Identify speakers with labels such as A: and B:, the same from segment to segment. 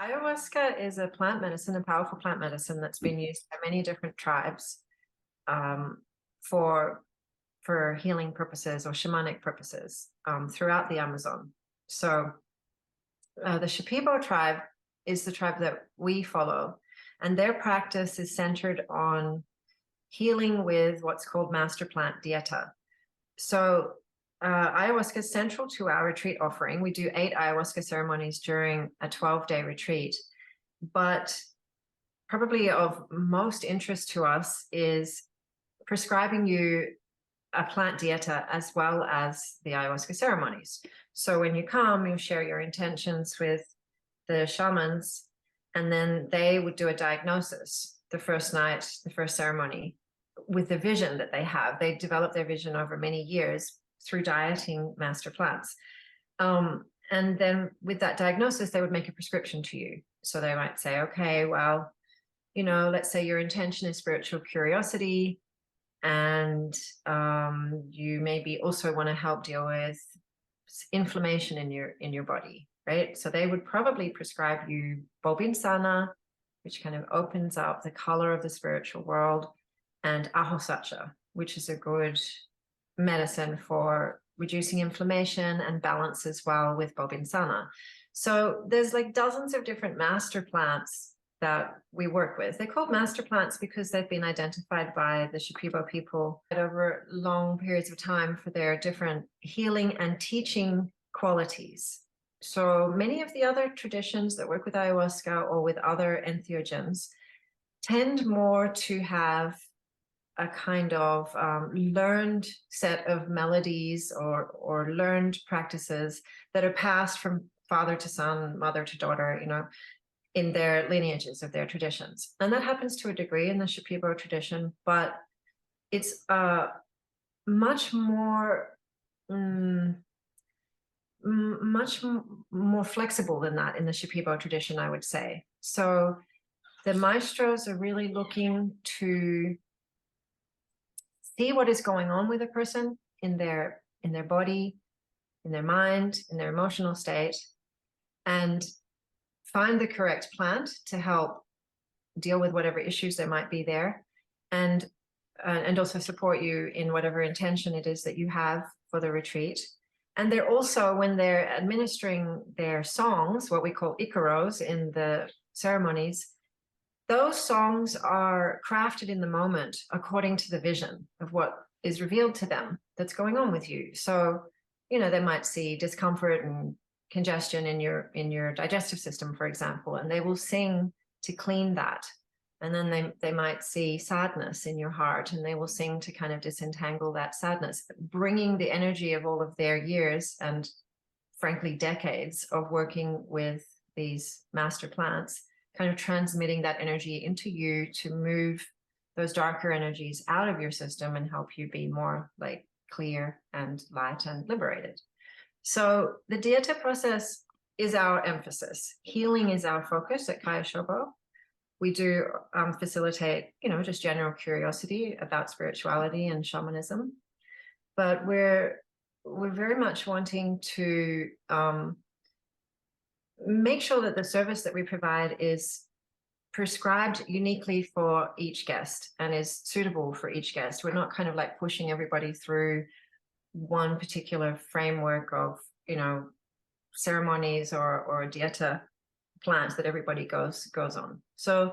A: Ayahuasca is a plant medicine, a powerful plant medicine that's been used by many different tribes um, for healing purposes or shamanic purposes throughout the Amazon. So the Shipibo tribe is the tribe that we follow, and their practice is centered on healing with what's called master plant Dieta. So ayahuasca is central to our retreat offering. We do 8 ayahuasca ceremonies during a 12-day retreat, but probably of most interest to us is prescribing you a plant dieta as well as the ayahuasca ceremonies. So when you come, you share your intentions with the shamans, and then they would do a diagnosis the first night, the first ceremony, with the vision that they have. They develop their vision over many years through dieting master plants. And then with that diagnosis, they would make a prescription to you. So they might say, okay, well, you know, let's say your intention is spiritual curiosity, and you maybe also want to help deal with inflammation in your body, right? So they would probably prescribe you bobinsana, which kind of opens up the color of the spiritual world, and ahosacha, which is a good medicine for reducing inflammation and balance as well with bobinsana. So there's like dozens of different master plants that we work with. They're called master plants because they've been identified by the Shipibo people over long periods of time for their different healing and teaching qualities. So many of the other traditions that work with ayahuasca or with other entheogens tend more to have a kind of learned set of melodies or learned practices that are passed from father to son, mother to daughter, you know, in their lineages of their traditions. And that happens to a degree in the Shipibo tradition, but it's much more flexible than that in the Shipibo tradition, I would say. So the maestros are really looking to see what is going on with a person in their body, in their mind, in their emotional state, and find the correct plant to help deal with whatever issues there might be there, and also support you in whatever intention it is that you have for the retreat. And they're also, when they're administering their songs, what we call ikaros in the ceremonies, those songs are crafted in the moment according to the vision of what is revealed to them that's going on with you. So, you know, they might see discomfort and congestion in your digestive system, for example, and they will sing to clean that. And then they might see sadness in your heart, and they will sing to kind of disentangle that sadness, bringing the energy of all of their years and frankly decades of working with these master plants, kind of transmitting that energy into you to move those darker energies out of your system and help you be more like clear and light and liberated. So the Dieta process is our emphasis. Healing is our focus at Caya Shobo. We do facilitate, you know, just general curiosity about spirituality and shamanism, but we're very much wanting to make sure that the service that we provide is prescribed uniquely for each guest and is suitable for each guest. We're not kind of like pushing everybody through one particular framework of, you know, ceremonies or dieta plans that everybody goes on. So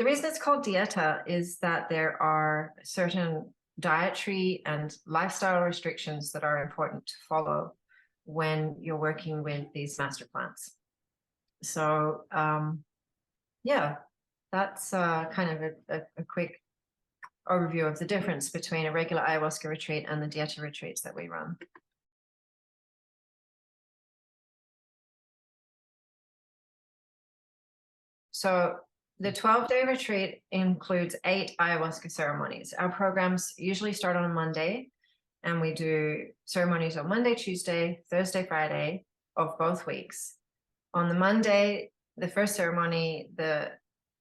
A: the reason it's called dieta is that there are certain dietary and lifestyle restrictions that are important to follow when you're working with these master plants. So yeah, that's kind of a quick overview of the difference between a regular ayahuasca retreat and the dieta retreats that we run. So the 12-day retreat includes 8 ayahuasca ceremonies. Our programs usually start on a Monday, and we do ceremonies on Monday, Tuesday, Thursday, Friday of both weeks. On the Monday, the first ceremony, the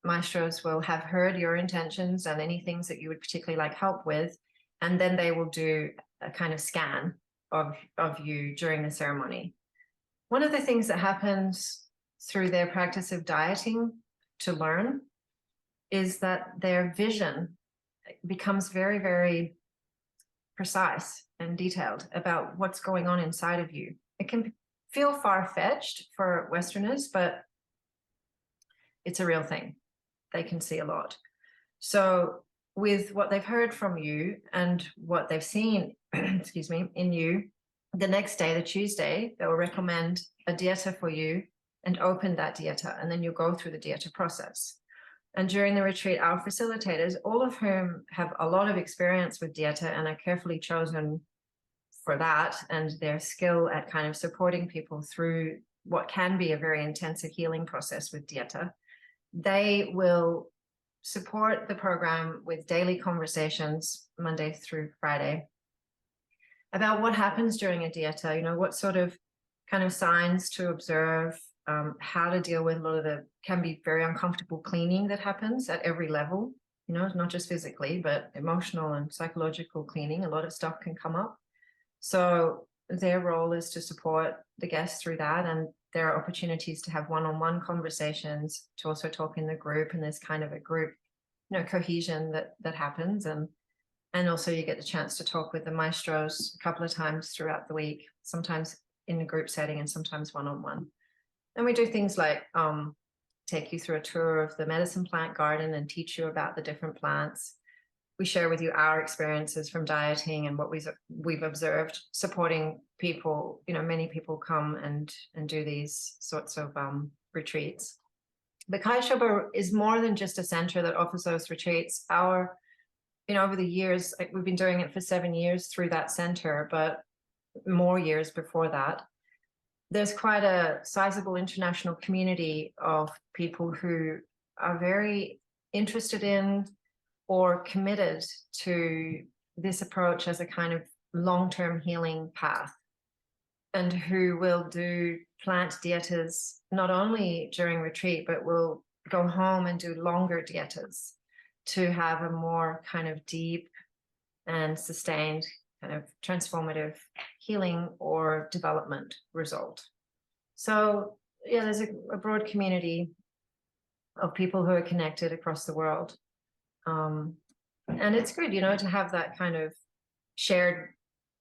A: maestros will have heard your intentions and any things that you would particularly like help with, and then they will do a kind of scan of you during the ceremony. One of the things that happens through their practice of dieting to learn is that their vision becomes very, very precise and detailed about what's going on inside of you. It can feel far-fetched for Westerners, but it's a real thing. They can see a lot. So with what they've heard from you and what they've seen, excuse me, in you, the next day, the Tuesday, they'll recommend a dieta for you and open that dieta, and then you go through the dieta process. And during the retreat, our facilitators, all of whom have a lot of experience with dieta and are carefully chosen for that, and their skill at kind of supporting people through what can be a very intensive healing process with dieta, they will support the program with daily conversations, Monday through Friday, about what happens during a dieta, you know, what sort of kind of signs to observe, how to deal with a lot of the can be very uncomfortable cleaning that happens at every level, you know, not just physically, but emotional and psychological cleaning. A lot of stuff can come up. So their role is to support the guests through that. And there are opportunities to have one-on-one conversations, to also talk in the group. And there's kind of a group, you know, cohesion that happens. And also you get the chance to talk with the maestros a couple of times throughout the week, sometimes in a group setting and sometimes one-on-one. And we do things like take you through a tour of the medicine plant garden and teach you about the different plants. We share with you our experiences from dieting and what we've observed supporting people. You know, many people come and do these sorts of retreats. The Caya Shobo is more than just a center that offers those retreats. Our, you know, over the years, we've been doing it for 7 years through that center, but more years before that. There's quite a sizable international community of people who are very interested in or committed to this approach as a kind of long-term healing path, and who will do plant dietas not only during retreat, but will go home and do longer dietas to have a more kind of deep and sustained kind of transformative healing or development result. So yeah, there's a broad community of people who are connected across the world. And it's good, you know, to have that kind of shared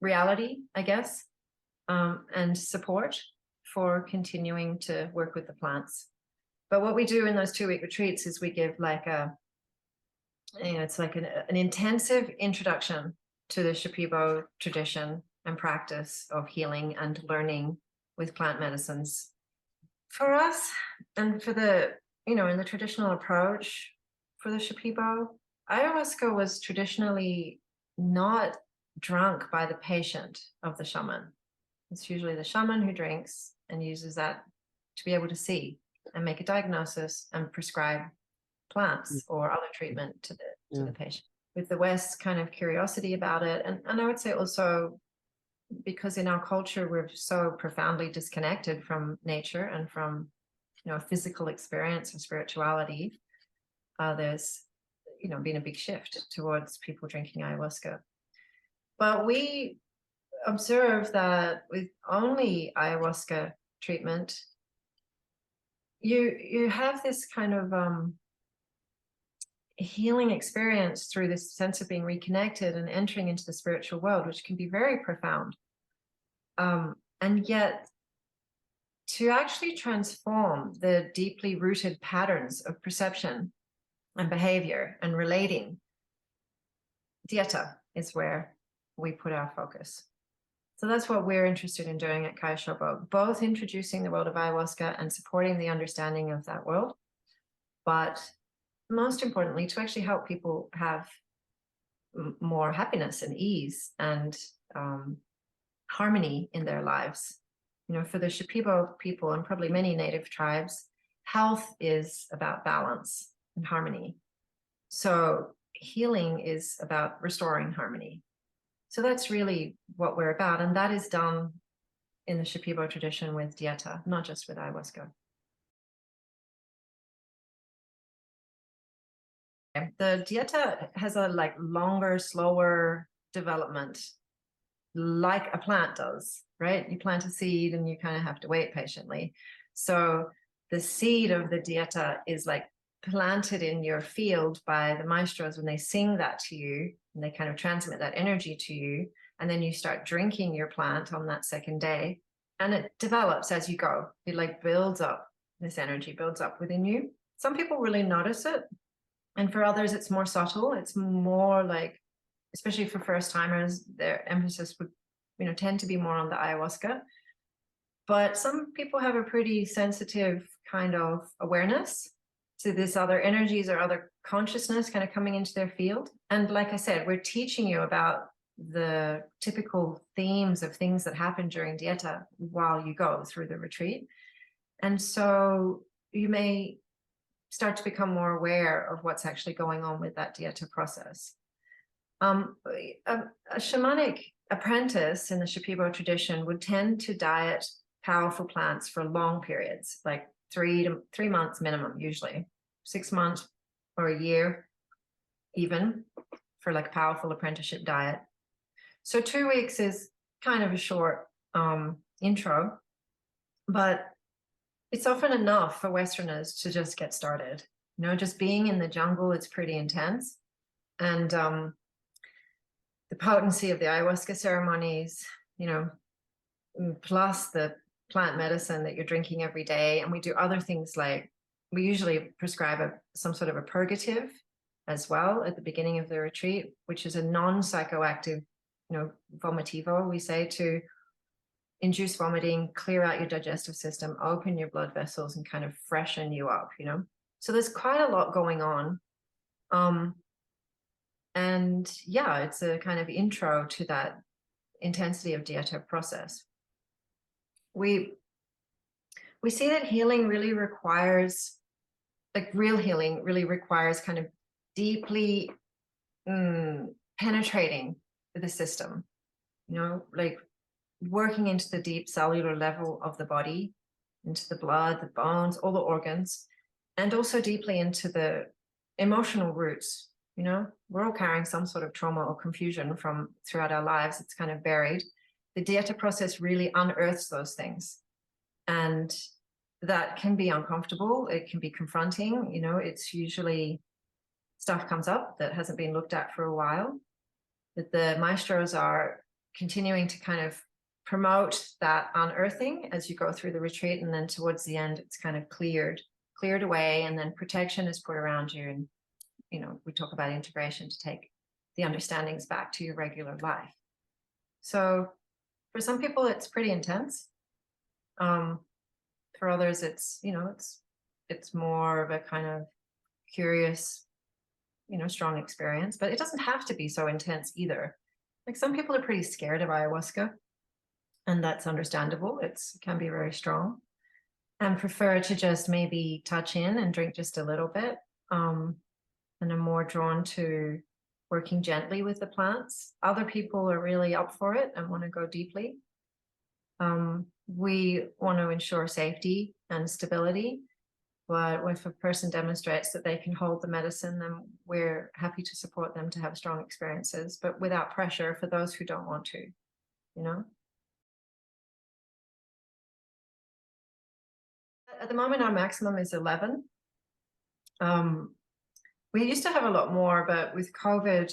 A: reality, I guess, and support for continuing to work with the plants. But what we do in those 2-week retreats is we give like it's like an intensive introduction to the Shipibo tradition and practice of healing and learning with plant medicines. For us, and for the, you know, in the traditional approach for the Shipibo, ayahuasca was traditionally not drunk by the patient of the shaman. It's usually the shaman who drinks and uses that to be able to see and make a diagnosis and prescribe plants or other treatment to the patient. With the West's kind of curiosity about it, and I would say also because in our culture we're so profoundly disconnected from nature and from, you know, physical experience of spirituality, there's, you know, been a big shift towards people drinking ayahuasca. But we observe that with only ayahuasca treatment, you have this kind of healing experience through this sense of being reconnected and entering into the spiritual world, which can be very profound. And yet to actually transform the deeply rooted patterns of perception and behavior and relating, Dieta is where we put our focus. So that's what we're interested in doing at Caya Shobo, both introducing the world of ayahuasca and supporting the understanding of that world, but most importantly, to actually help people have more happiness and ease and harmony in their lives. You know, for the Shipibo people and probably many native tribes, health is about balance and harmony. So healing is about restoring harmony. So that's really what we're about. And that is done in the Shipibo tradition with Dieta, not just with ayahuasca. The Dieta has a like longer, slower development, like a plant does, right? You plant a seed and you kind of have to wait patiently. So the seed of the Dieta is like planted in your field by the maestros when they sing that to you, and they kind of transmit that energy to you, and then you start drinking your plant on that second day, and it develops as you go. It like builds up, this energy builds up within you. Some people really notice it, and for others it's more subtle. It's more like, especially for first timers, their emphasis would, you know, tend to be more on the ayahuasca. But some people have a pretty sensitive kind of awareness to this other energies or other consciousness kind of coming into their field. And like I said, we're teaching you about the typical themes of things that happen during Dieta while you go through the retreat. And so you may start to become more aware of what's actually going on with that Dieta process. A shamanic apprentice in the Shipibo tradition would tend to diet powerful plants for long periods, like 3 months minimum, usually 6 months or a year, even, for like powerful apprenticeship diet. So 2 weeks is kind of a short intro, but it's often enough for Westerners to just get started. You know, just being in the jungle, it's pretty intense. And the potency of the ayahuasca ceremonies, you know, plus the plant medicine that you're drinking every day. And we do other things like, we usually prescribe some sort of a purgative as well at the beginning of the retreat, which is a non-psychoactive, you know, vomitivo, we say, to induce vomiting, clear out your digestive system, open your blood vessels, and kind of freshen you up, you know. So there's quite a lot going on. And yeah, it's a kind of intro to that intensity of Dieta process. We see that healing really requires, like real healing really requires kind of deeply penetrating the system, you know, like working into the deep cellular level of the body, into the blood, the bones, all the organs, and also deeply into the emotional roots. You know, we're all carrying some sort of trauma or confusion from throughout our lives. It's kind of buried. The Dieta process really unearths those things. And that can be uncomfortable. It can be confronting. You know, it's usually stuff comes up that hasn't been looked at for a while. That the maestros are continuing to kind of promote that unearthing as you go through the retreat. And then towards the end, it's kind of cleared away. And then protection is put around you. And, you know, we talk about integration to take the understandings back to your regular life. So for some people, it's pretty intense. For others, it's, you know, it's more of a kind of curious, you know, strong experience, but it doesn't have to be so intense either. Like some people are pretty scared of ayahuasca, and that's understandable. It can be very strong, and prefer to just maybe touch in and drink just a little bit, and are more drawn to working gently with the plants. Other people are really up for it and want to go deeply. We want to ensure safety and stability, but if a person demonstrates that they can hold the medicine, then we're happy to support them to have strong experiences, but without pressure for those who don't want to, you know. At the moment, our maximum is 11. We used to have a lot more, but with COVID,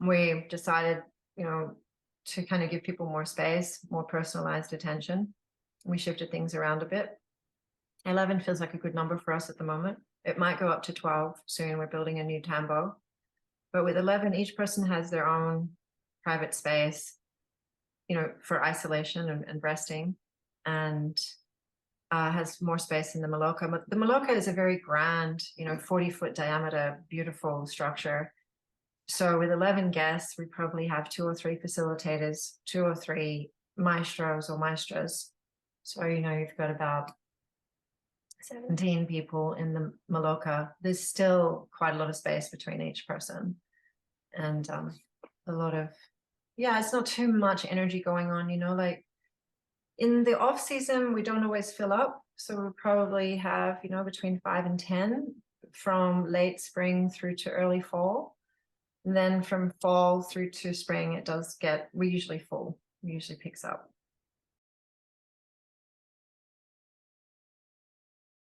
A: we decided, you know, to kind of give people more space, more personalized attention. We shifted things around a bit. 11 feels like a good number for us at the moment. It might go up to 12 soon. We're building a new tambo. But with 11, each person has their own private space, you know, for isolation and resting, and has more space in the maloka. But the maloka is a very grand, you know, 40-foot diameter, beautiful structure. So with 11 guests, we probably have 2 or 3 facilitators, 2 or 3 maestros or maestras. So, you know, you've got about 17 people in the maloka. There's still quite a lot of space between each person. And a lot of, yeah, it's not too much energy going on, you know, like in the off season, we don't always fill up. So we'll probably have, you know, between 5 and 10 from late spring through to early fall. And then from fall through to spring, it does get, we usually full, we usually picks up.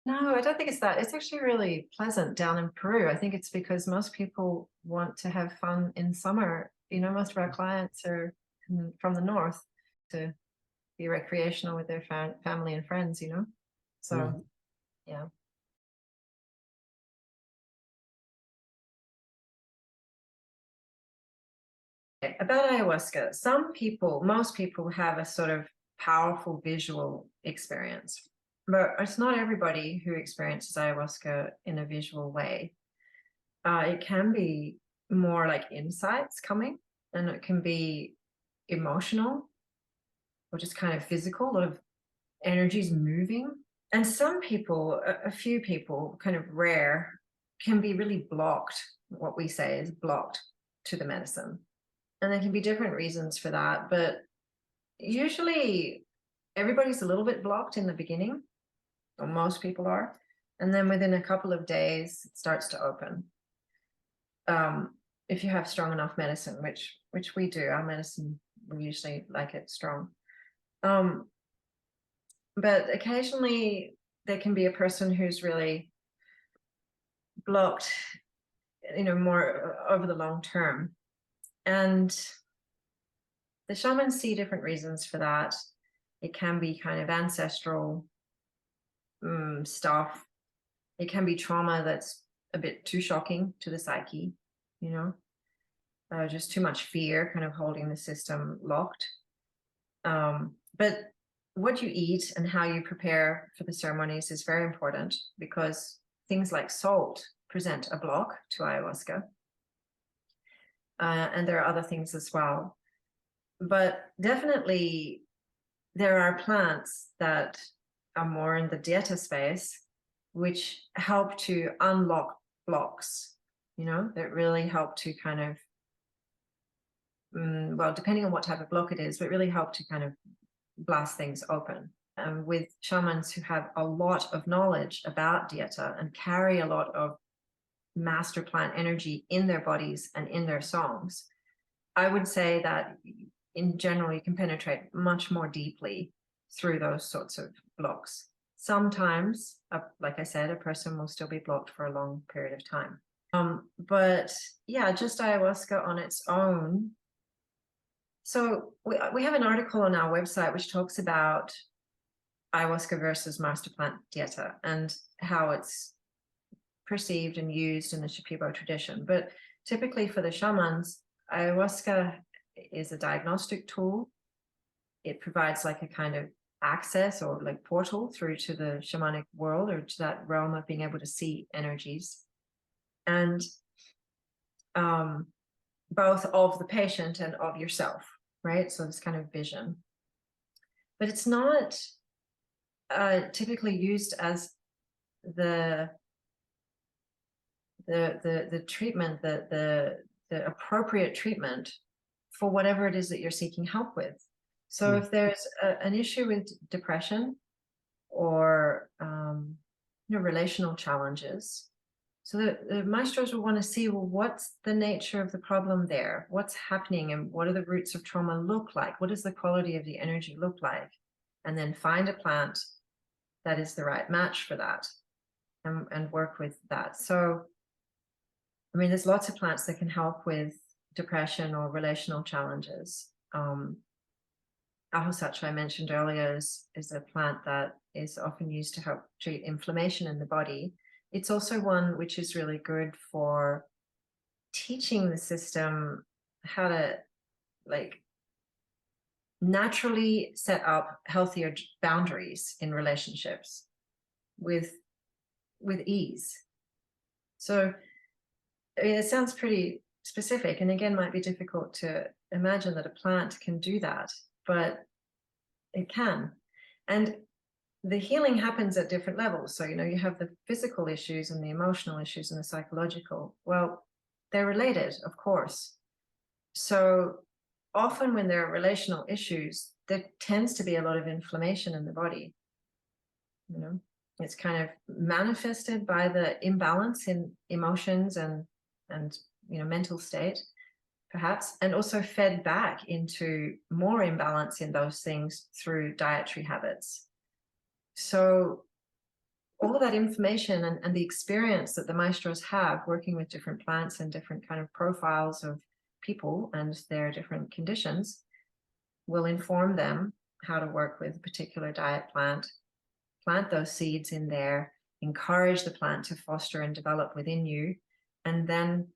A: No, I don't think it's that. It's actually really pleasant down in Peru. I think it's because most people want to have fun in summer. You know, most of our clients are from the north to be recreational with their family and friends, you know? So, yeah. About ayahuasca, most people have a sort of powerful visual experience, but it's not everybody who experiences ayahuasca in a visual way. It can be more like insights coming, and it can be emotional or just kind of physical, a lot of energies moving. And some people, a few people, kind of rare, can be really blocked. What we say is blocked to the medicine. And there can be different reasons for that, but usually everybody's a little bit blocked in the beginning, or most people are. And then within a couple of days, it starts to open. If you have strong enough medicine, which we do, our medicine, we usually like it strong. But occasionally there can be a person who's really blocked, you know, more over the long term. And the shamans see different reasons for that. It can be kind of ancestral stuff. It can be trauma that's a bit too shocking to the psyche, you know, just too much fear kind of holding the system locked. But what you eat and how you prepare for the ceremonies is very important, because things like salt present a block to ayahuasca. And there are other things as well. But definitely there are plants that are more in the Dieta space, which help to unlock blocks, you know, that really help to kind of, well, depending on what type of block it is, but really help to kind of blast things open. And with shamans who have a lot of knowledge about Dieta and carry a lot of master plant energy in their bodies and in their songs, I would say that in general, you can penetrate much more deeply through those sorts of blocks. Sometimes, like I said, a person will still be blocked for a long period of time. But yeah, just ayahuasca on its own. So we have an article on our website which talks about ayahuasca versus master plant Dieta and how it's perceived and used in the Shipibo tradition. But typically for the shamans, ayahuasca is a diagnostic tool. It provides like a kind of access or like portal through to the shamanic world, or to that realm of being able to see energies. And both of the patient and of yourself, right? So this kind of vision. But it's not typically used as the treatment, the appropriate treatment for whatever it is that you're seeking help with. So if there's an issue with depression or you know, relational challenges, so the maestros will want to see, well, what's the nature of the problem there? What's happening, and what do the roots of trauma look like? What does the quality of the energy look like? And then find a plant that is the right match for that, and work with that. So, I mean, there's lots of plants that can help with depression or relational challenges. Ahosacha, I mentioned earlier, is a plant that is often used to help treat inflammation in the body. It's also one which is really good for teaching the system how to like naturally set up healthier boundaries in relationships with ease. So, I mean, it sounds pretty specific, and again, might be difficult to imagine that a plant can do that, but it can. And the healing happens at different levels. So, you know, you have the physical issues and the emotional issues and the psychological. Well, they're related, of course. So often when there are relational issues, there tends to be a lot of inflammation in the body. You know, it's kind of manifested by the imbalance in emotions and you know, mental state, perhaps, and also fed back into more imbalance in those things through dietary habits. So all of that information and the experience that the maestros have working with different plants and different kind of profiles of people and their different conditions will inform them how to work with a particular diet plant those seeds in there, encourage the plant to foster and develop within you, and then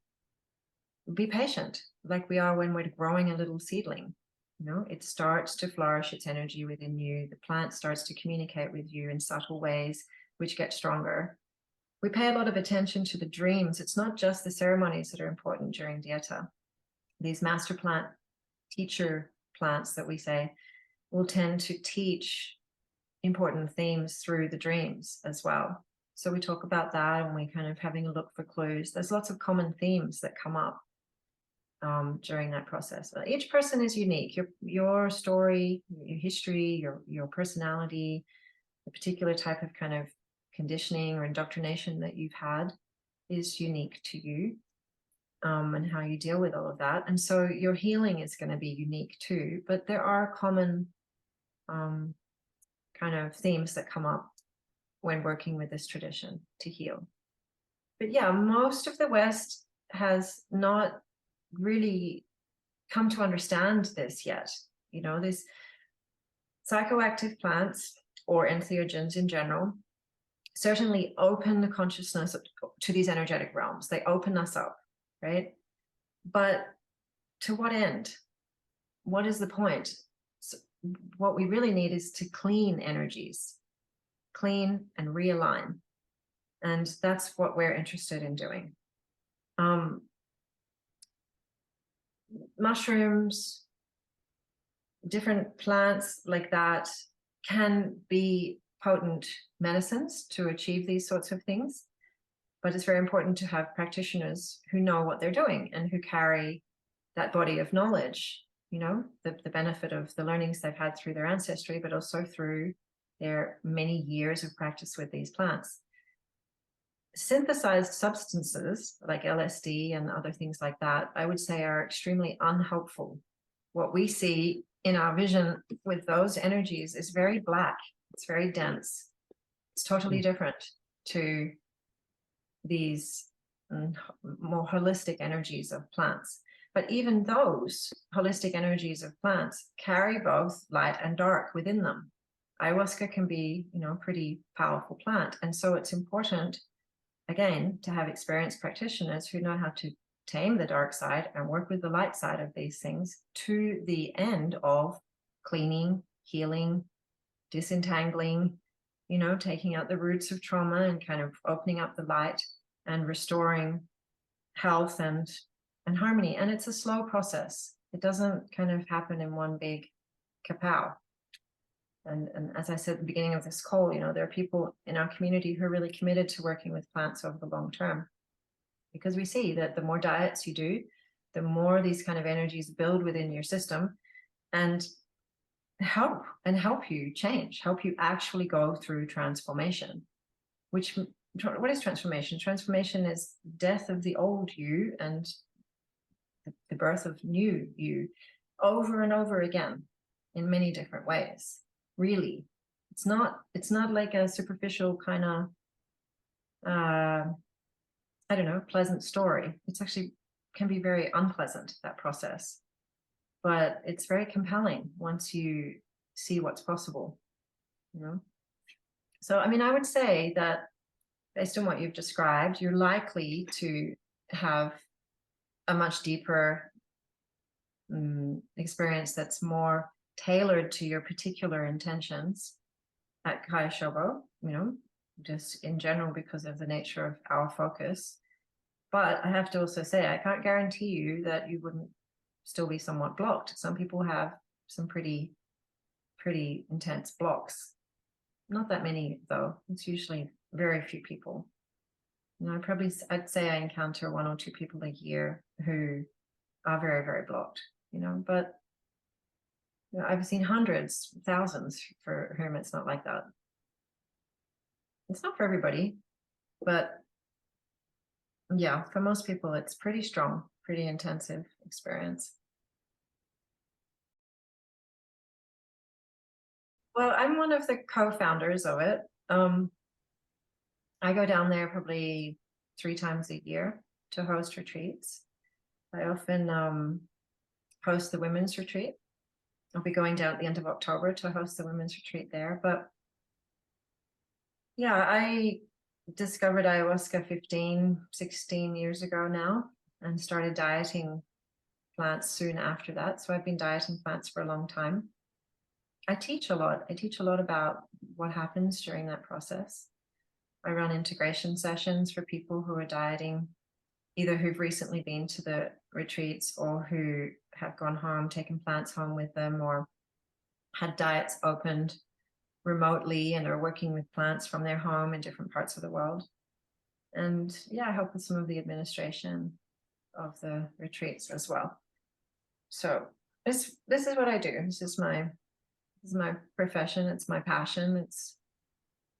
A: be patient, like we are when we're growing a little seedling. You know, it starts to flourish its energy within you. The plant starts to communicate with you in subtle ways, which get stronger. We pay a lot of attention to the dreams. It's not just the ceremonies that are important during Dieta. These master plant teacher plants that we say will tend to teach important themes through the dreams as well. So we talk about that, and we kind of having a look for clues. There's lots of common themes that come up during that process. Each person is unique. Your story, your history, your personality, the particular type of kind of conditioning or indoctrination that you've had is unique to you, and how you deal with all of that. And so your healing is going to be unique too, but there are common kind of themes that come up when working with this tradition to heal. But yeah, most of the West has not really come to understand this yet. You know, these psychoactive plants or entheogens in general certainly open the consciousness to these energetic realms. They open us up, right? But to what end? What is the point? So what we really need is to clean energies, clean and realign. And that's what we're interested in doing. Mushrooms, different plants like that can be potent medicines to achieve these sorts of things. But it's very important to have practitioners who know what they're doing and who carry that body of knowledge, you know, the benefit of the learnings they've had through their ancestry, but also through their many years of practice with these plants. Synthesized substances like LSD and other things like that, I would say, are extremely unhelpful. What we see in our vision with those energies is very black. It's very dense. It's totally different to these more holistic energies of plants. But even those holistic energies of plants carry both light and dark within them. Ayahuasca can be, you know, a pretty powerful plant. And so it's important, again, to have experienced practitioners who know how to tame the dark side and work with the light side of these things to the end of cleaning, healing, disentangling, you know, taking out the roots of trauma and kind of opening up the light and restoring health and harmony. And it's a slow process. It doesn't kind of happen in one big kapow. And as I said at the beginning of this call, you know, there are people in our community who are really committed to working with plants over the long term, because we see that the more diets you do, the more these kind of energies build within your system and help you change, help you actually go through transformation. What is transformation? Transformation is death of the old you and the birth of new you over and over again in many different ways. Really, it's not like a superficial kind of I don't know, pleasant story. It's actually can be very unpleasant, that process, but it's very compelling once you see what's possible, you know. So I mean, I would say that based on what you've described, you're likely to have a much deeper experience that's more tailored to your particular intentions at Caya Shobo, you know, just in general because of the nature of our focus. But I have to also say, I can't guarantee you that you wouldn't still be somewhat blocked. Some people have some pretty intense blocks. Not that many, though. It's usually very few people. You know, I'd say I encounter 1 or 2 people a year who are very, very blocked, you know, but you know, I've seen hundreds, thousands for whom it's not like that. It's not for everybody, but yeah, for most people, it's pretty strong, pretty intensive experience. Well, I'm one of the co-founders of it. I go down there probably 3 times a year to host retreats. I often host the women's retreat. I'll be going down at the end of October to host the women's retreat there. But yeah, I discovered ayahuasca 15, 16 years ago now, and started dieting plants soon after that. So I've been dieting plants for a long time. I teach a lot. I teach a lot about what happens during that process. I run integration sessions for people who are dieting, either who've recently been to the retreats or who have gone home, taken plants home with them, or had diets opened remotely and are working with plants from their home in different parts of the world. And yeah, I help with some of the administration of the retreats as well. So this is what I do. This is my profession. It's my passion.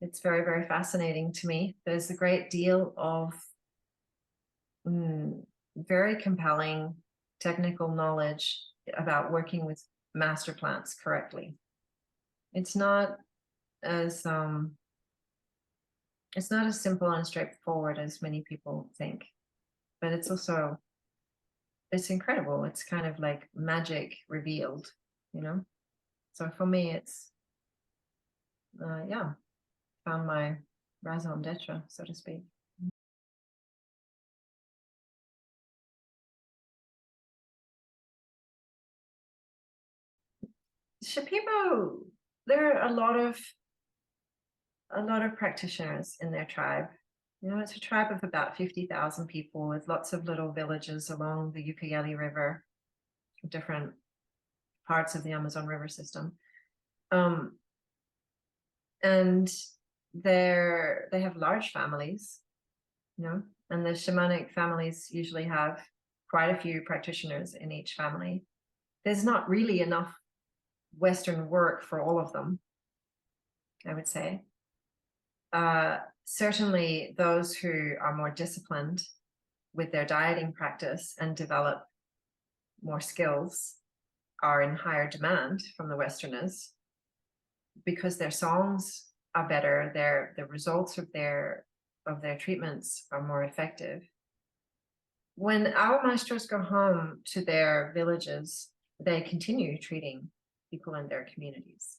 A: It's very, very fascinating to me. There's a great deal of very compelling technical knowledge about working with master plants correctly. It's not as simple and straightforward as many people think, but it's incredible. It's kind of like magic revealed, you know. So for me, it's found my raison d'etre, so to speak. Shipibo, there are a lot of practitioners in their tribe. You know, it's a tribe of about 50,000 people with lots of little villages along the Ucayali River, different parts of the Amazon River system. And they have large families, you know, and the shamanic families usually have quite a few practitioners in each family. There's not really enough Western work for all of them, I would say. Certainly those who are more disciplined with their dieting practice and develop more skills are in higher demand from the Westerners because their songs are better, the results of their treatments are more effective. When our maestros go home to their villages, they continue treating people in their communities.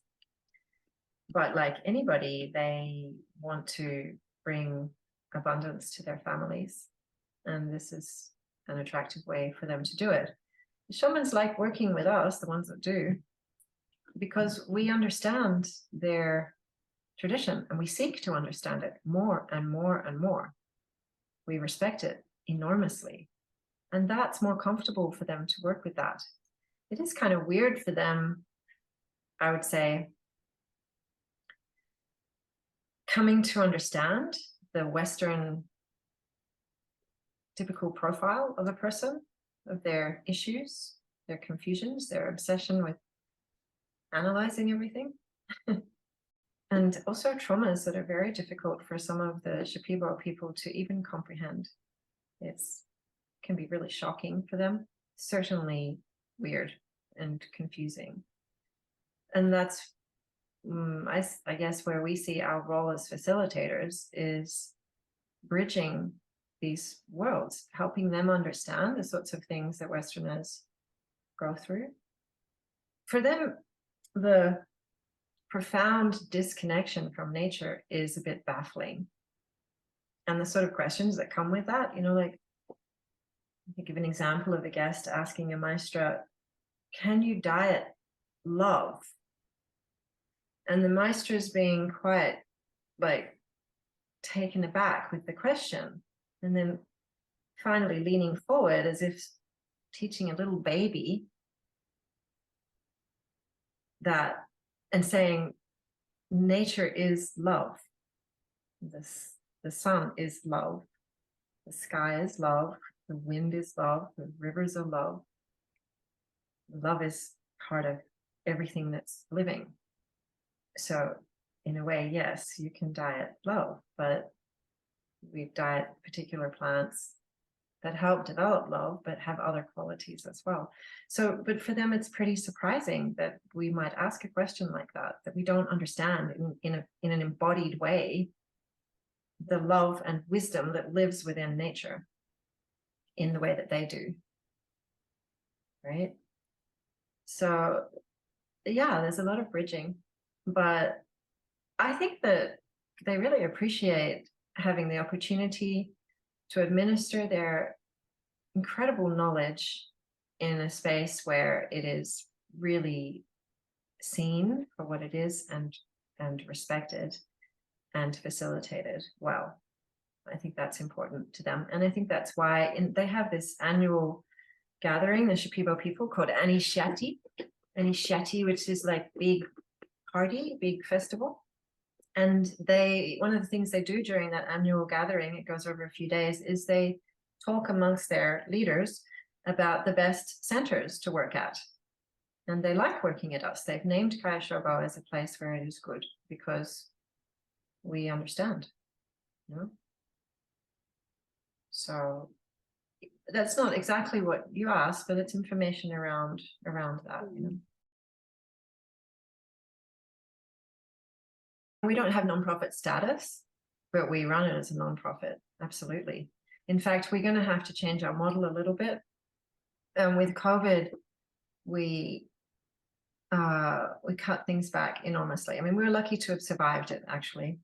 A: But like anybody, they want to bring abundance to their families. And this is an attractive way for them to do it. The shamans like working with us, the ones that do, because we understand their tradition and we seek to understand it more and more and more. We respect it enormously. And that's more comfortable for them to work with that. It is kind of weird for them, I would say, coming to understand the Western typical profile of a person, of their issues, their confusions, their obsession with analyzing everything. And also traumas that are very difficult for some of the Shipibo people to even comprehend. It can be really shocking for them, certainly weird and confusing. And that's, I guess, where we see our role as facilitators is bridging these worlds, helping them understand the sorts of things that Westerners go through. For them, the profound disconnection from nature is a bit baffling. And the sort of questions that come with that, you know, like, I give an example of a guest asking a maestra, can you diet love? And the maestra is being quite like taken aback with the question, and then finally leaning forward as if teaching a little baby that, and saying, nature is love. The sun is love. The sky is love. The wind is love. The rivers are love. Love is part of everything that's living. So in a way, yes, you can diet love, but we diet particular plants that help develop love, but have other qualities as well. So, but for them, it's pretty surprising that we might ask a question like that we don't understand in an embodied way, the love and wisdom that lives within nature in the way that they do, right? So yeah, there's a lot of bridging, but I think that they really appreciate having the opportunity to administer their incredible knowledge in a space where it is really seen for what it is and respected and facilitated well. I think that's important to them. And I think that's why they have this annual gathering, the Shipibo people, called Anishati, which is like big party, big festival. And one of the things they do during that annual gathering, it goes over a few days, is they talk amongst their leaders about the best centers to work at. And they like working at us. They've named Caya Shobo as a place where it is good because we understand, you know? So that's not exactly what you asked, but it's information around that, you know. We don't have nonprofit status, but we run it as a nonprofit. Absolutely. In fact, we're going to have to change our model a little bit. With COVID, we cut things back enormously. I mean, we were lucky to have survived it, actually.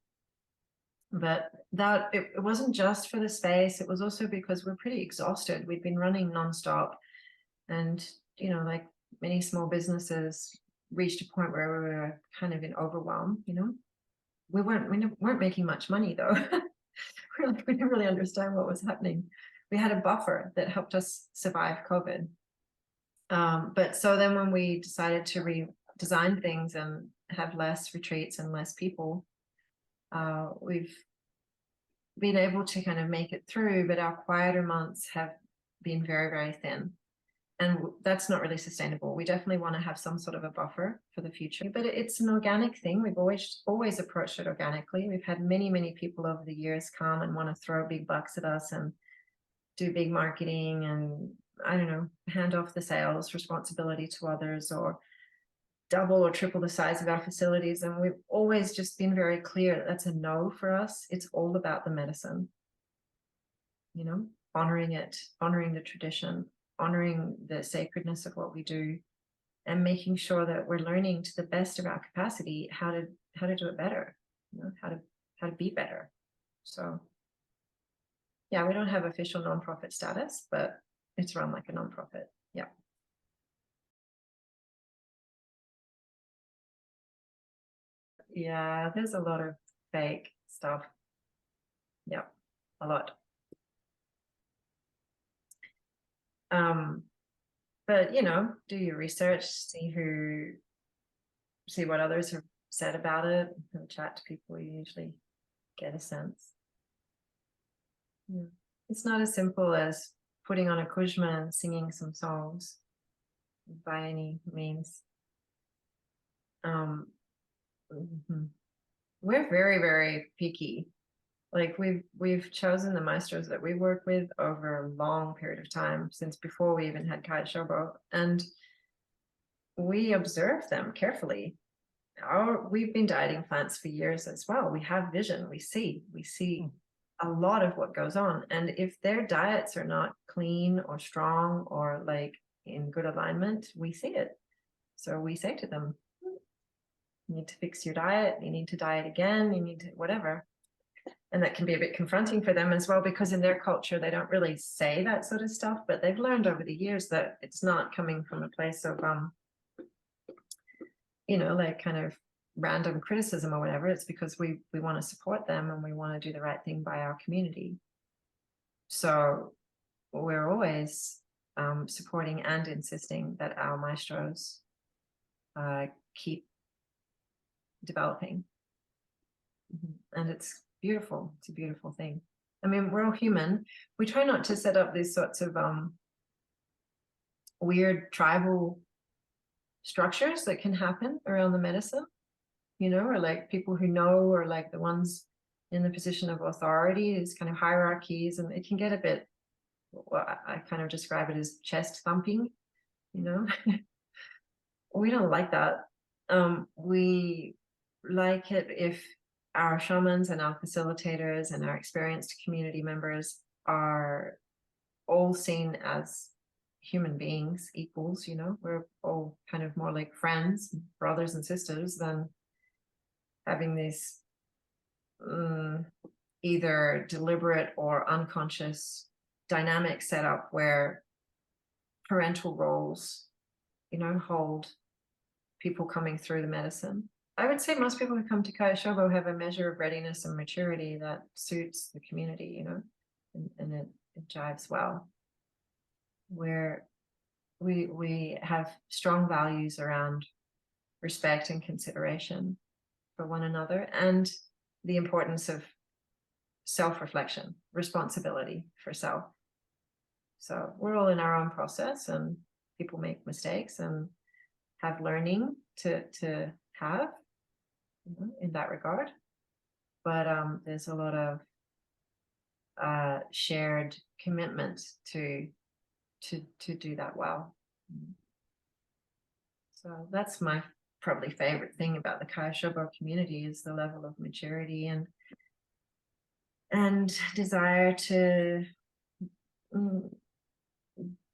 A: But that it wasn't just for the space. It was also because we're pretty exhausted. We'd been running nonstop, and you know, like many small businesses, reached a point where we were kind of in overwhelm. You know, we weren't making much money though. We didn't really understand what was happening. We had a buffer that helped us survive COVID. But so then when we decided to redesign things and have less retreats and less people, we've been able to kind of make it through, but our quieter months have been very, very thin. And that's not really sustainable. We definitely want to have some sort of a buffer for the future, but it's an organic thing. We've always approached it organically. We've had many, many people over the years come and want to throw big bucks at us and do big marketing and, I don't know, hand off the sales responsibility to others or double or triple the size of our facilities. And we've always just been very clear that that's a no for us. It's all about the medicine, you know, honoring it, honoring the tradition, honoring the sacredness of what we do, and making sure that we're learning to the best of our capacity how to do it better, you know, how to be better. So yeah, we don't have official nonprofit status, but it's run like a nonprofit. Yeah. Yeah, there's a lot of fake stuff. Yeah, a lot. But you know, do your research, see what others have said about it, have a chat to people, you usually get a sense. Yeah. It's not as simple as putting on a kuzma and singing some songs by any means. We're very, very picky. Like we've chosen the maestros that we work with over a long period of time, since before we even had Caya Shobo, and we observe them carefully. We've been dieting plants for years as well. We have vision. We see a lot of what goes on, and if their diets are not clean or strong or like in good alignment, we see it. So we say to them, you need to fix your diet, you need to diet again, you need to whatever. And that can be a bit confronting for them as well, because in their culture, they don't really say that sort of stuff, but they've learned over the years that it's not coming from a place of, you know, like kind of random criticism or whatever. It's because we want to support them and we want to do the right thing by our community. So we're always supporting and insisting that our maestros keep developing. And it's beautiful. It's a beautiful thing. I mean, we're all human. We try not to set up these sorts of weird tribal structures that can happen around the medicine, you know, or like people who know, or like the ones in the position of authority, these kind of hierarchies, and it can get a bit, well, I kind of describe it as chest thumping, you know. We don't like that. We like it if our shamans and our facilitators and our experienced community members are all seen as human beings, equals, we're all kind of more like friends, brothers and sisters, than having these either deliberate or unconscious dynamic set up where parental roles, hold people coming through the medicine. I would say most people who come to Caya Shobo have a measure of readiness and maturity that suits the community, and it jives well. Where we have strong values around respect and consideration for one another, and the importance of self-reflection, responsibility for self. So we're all in our own process, and people make mistakes and have learning to have, in that regard. But there's a lot of shared commitment to do that well. So that's my probably favorite thing about the Caya Shobo community, is the level of maturity and desire to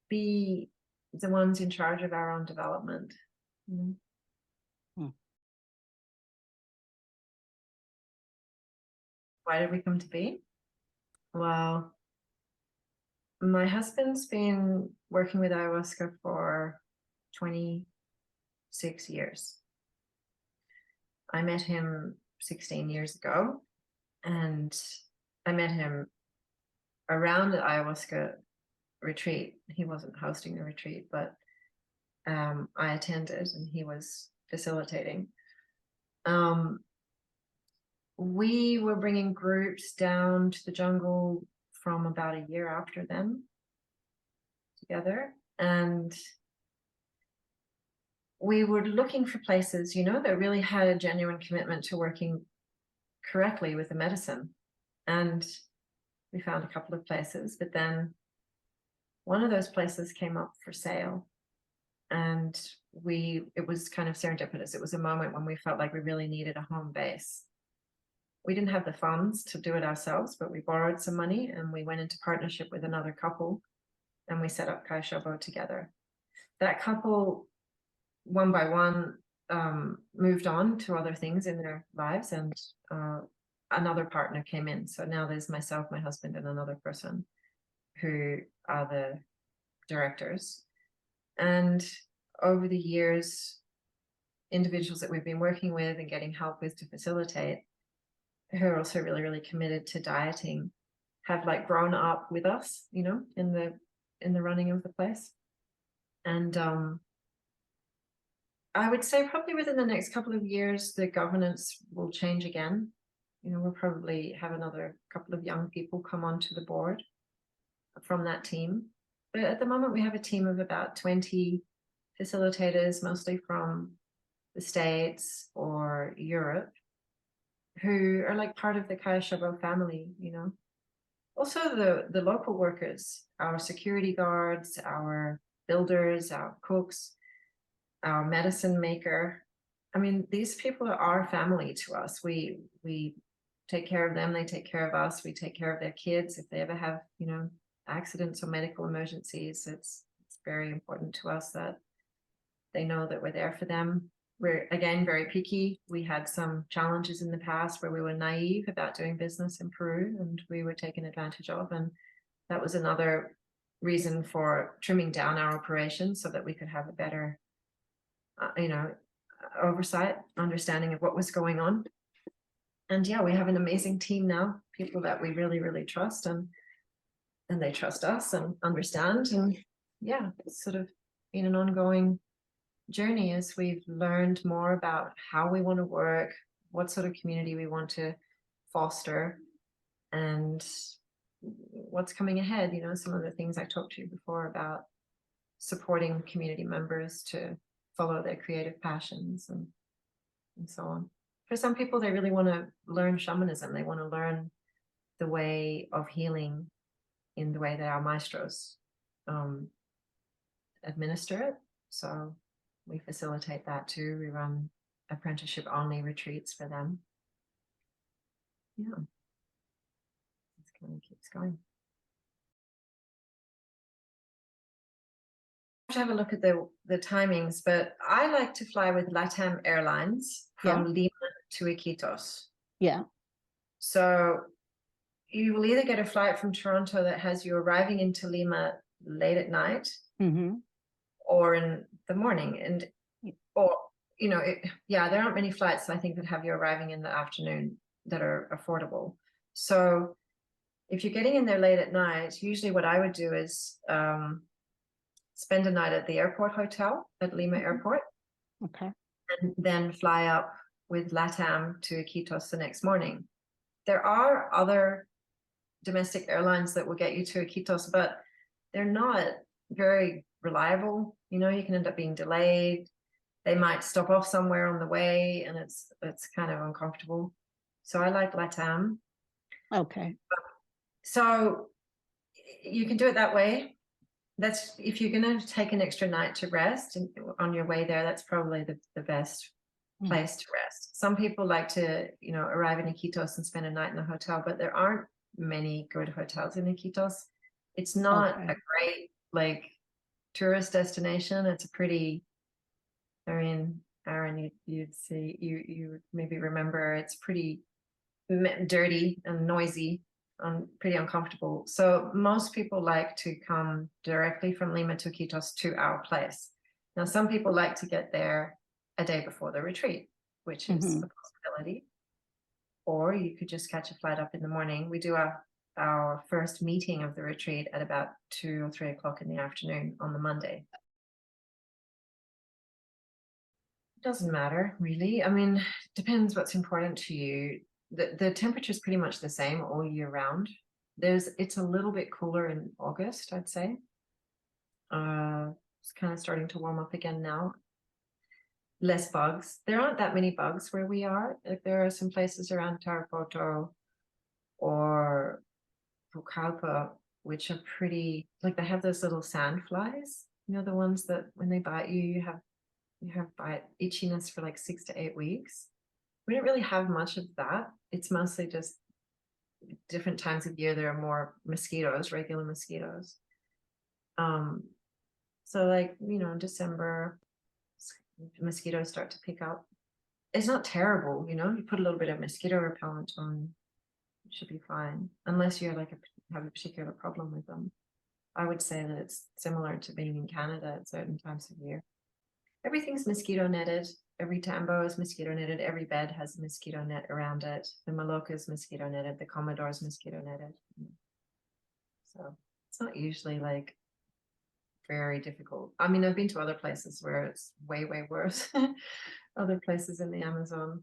A: be the ones in charge of our own development. Why did we come to be? Well, my husband's been working with ayahuasca for 26 years. I met him 16 years ago, and I met him around the ayahuasca retreat. He wasn't hosting the retreat, but I attended and he was facilitating. We were bringing groups down to the jungle from about a year after them together, and we were looking for places, that really had a genuine commitment to working correctly with the medicine. And we found a couple of places, but then one of those places came up for sale, and it was kind of serendipitous. It was a moment when we felt like we really needed a home base. We didn't have the funds to do it ourselves, but we borrowed some money and we went into partnership with another couple, and we set up Caya Shobo together. That couple, one by one, moved on to other things in their lives, and another partner came in. So now there's myself, my husband, and another person who are the directors. And over the years, individuals that we've been working with and getting help with to facilitate, who are also really, really committed to dieting, have grown up with us, in the running of the place. And I would say probably within the next couple of years, the governance will change again. We'll probably have another couple of young people come onto the board from that team. But at the moment, we have a team of about 20 facilitators, mostly from the States or Europe, who are part of the Caya Shobo family, Also the local workers, our security guards, our builders, our cooks, our medicine maker. I mean, these people are our family to us. We take care of them, they take care of us, we take care of their kids. If they ever have, accidents or medical emergencies, it's very important to us that they know that we're there for them. We're, again, very picky. We had some challenges in the past where we were naive about doing business in Peru, and we were taken advantage of. And that was another reason for trimming down our operations so that we could have a better, oversight, understanding of what was going on. And yeah, we have an amazing team now, people that we really, really trust, and they trust us and understand. And yeah, it's sort of been an ongoing journey as we've learned more about how we want to work, what sort of community we want to foster, and what's coming ahead. Some of the things I talked to you before about supporting community members to follow their creative passions and so on. For some people, they really want to learn shamanism. They want to learn the way of healing in the way that our maestros administer it. So we facilitate that too. We run apprenticeship only retreats for them. Yeah. It kind of keeps going. To have a look at the timings, but I like to fly with LATAM Airlines from Lima to Iquitos.
B: Yeah.
A: So you will either get a flight from Toronto that has you arriving into Lima late at night, or in the morning, and or you know, there aren't many flights I think that have you arriving in the afternoon that are affordable. So if you're getting in there late at night, usually what I would do is spend a night at the airport hotel at Lima Airport.
B: Okay.
A: And then fly up with LATAM to Iquitos the next morning. There are other domestic airlines that will get you to Iquitos, but they're not very reliable. You know, you can end up being delayed. They might stop off somewhere on the way, and it's kind of uncomfortable. So I like LATAM.
B: Okay.
A: So you can do it that way. That's if you're going to take an extra night to rest on your way there, that's probably the best place to rest. Some people like to, you know, arrive in Iquitos and spend a night in a hotel, but there aren't many good hotels in Iquitos. It's not a great like tourist destination. It's a pretty, I mean, Aaron, you'd see, you maybe remember, it's pretty dirty and noisy. Pretty uncomfortable. So most people like to come directly from Lima to Iquitos to our place. Now, some people like to get there a day before the retreat, which is a possibility. Or you could just catch a flight up in the morning. We do our first meeting of the retreat at about 2 or 3 o'clock in the afternoon on the Monday. It doesn't matter, really. I mean, it depends what's important to you. The temperature is pretty much the same all year round. It's a little bit cooler in August, I'd say. It's kind of starting to warm up again now. Less bugs. There aren't that many bugs where we are. Like, there are some places around Tarapoto or Pucallpa which are pretty, like, they have those little sand flies. You know, the ones that when they bite you, you have bite itchiness for like 6 to 8 weeks. We don't really have much of that. It's mostly just different times of year there are more mosquitoes, regular mosquitoes. So like, you know, in December, mosquitoes start to pick up. It's not terrible, you know, you put a little bit of mosquito repellent on, it should be fine, unless you have a particular problem with them. I would say that it's similar to being in Canada at certain times of year. Everything's mosquito netted. Every tambo is mosquito netted. Every bed has a mosquito net around it. The Maloka is mosquito netted. The Commodore is mosquito netted. So it's not usually like very difficult. I mean, I've been to other places where it's way, way worse. Other places in the Amazon.